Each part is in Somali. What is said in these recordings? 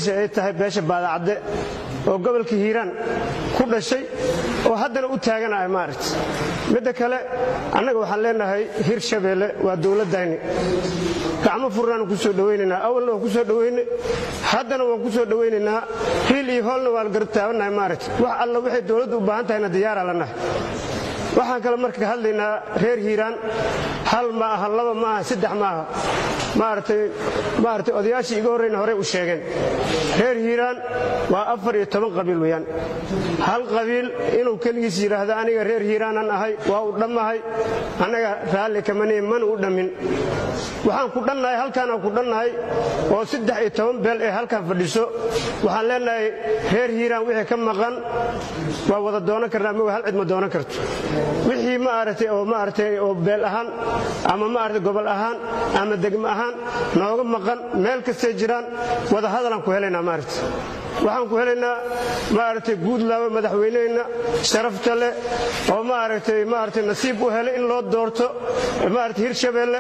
beeshiisa ay tahay beesha baadacade oo gobolka Hiiraan ku dhashay oo haddana u taaganay maaragtay midda kale annaga waxaan leenahay Hirshabeelle waa dawladayni gacmo furaan ku soo dhaweynaa awalna ku soo dhaweynay haddana waan ku soo dhaweynaynaa hiil iyo hoolna waa gartaabanahay maaragtay wax alla waxay dawladdu u baahan tahay diyaar lanahay waxaan kale markaa hadlaynaa reer Hiiraan hal ma aha laba ma aha saddex ma aha maaragtay odayaashii iga horreeyna hore u sheegeen reer Hiiraan waa 14 qabiil weeyaan hal qabiil inuu kaligiis yiraahdo aniga reer Hiiraanan ahay waa u dhamahay anaga raalli kamanay man u dhamin waxaan ku dhannahay halkaan ku dhannahay oo 13 beel ee halkaan fadhiso waxaan leenahay reer Hiiraan wixii ka maqan waa wada doonan karnaa ma hal cid ma doonan karto wixii maaragtay oo beel ahaan ama maaragtay gobol ahaan ama degmo ahaan nooga maqan meel kasta jiraan wada hadalan ku helaynaa maaragtay waxaan ku helaynaa maaragtay guud laba madaxweyneena sharafta leh oo maaragtay nasiib u helay in loo doorto maaragtay Hirshabeelle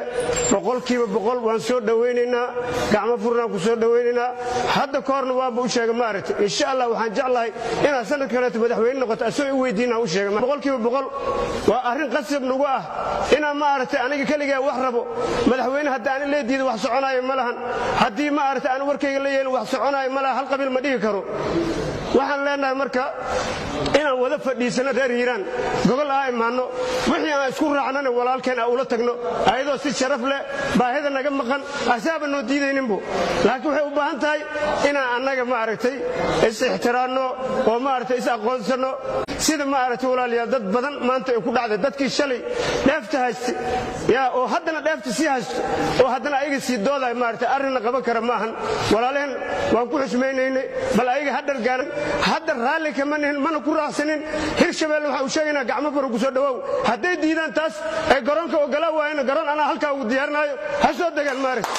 100% waan soo dhaweynaynaa gacmo furnaan ku soo dhaweynaynaa hadda koorna waa u sheegay maaragtay insha Allah waxaan jeclahay inaan sanad kale madaxweyne noqoto asoo u weydiina u sheegay 100% waa arrin qasab nagu ah inaan maaragtay aniga kaliya wax rabo madaxweyne hadda aan leediid wax soconayo ma lahan hadii maaragtay aan warkayga la yeelin wax soconayo ma laha hal qabiil ma dhigi karo waxaan leenahay marka inaan wada fadhiisano reer Hiiraan gobol ay imaano wixii aan isku raacnana walaalkeen aan ula tagno ayadoo si sharaf leh baahida naga maqan asaaba noo diidayninbo laakiin waxay u baahan tahay inaan annaga maaragtay is ixtiraamno oo maaragtay is aqoonsano sida maaragtay walaaliyaal dad badan maanta ay ku dhacday dadkii shalay dheefta haystay oo haddana dheefta sii haysto oo haddana ayaga sii dooday maaragtay arrin qaban kara maahan walaaleen waan ku xusmeynaynay bal ayaga hadal gaaran hadda raalli kama nihin mana ku raacsanin Hirshabeelle waxa uu sheegaynaa gacmo fur ku soo dhawow hadday diidaan taas ay garoonka ogolaa waayeen garoon ana halka ugu diyaarinayo ha soo degan maaragtay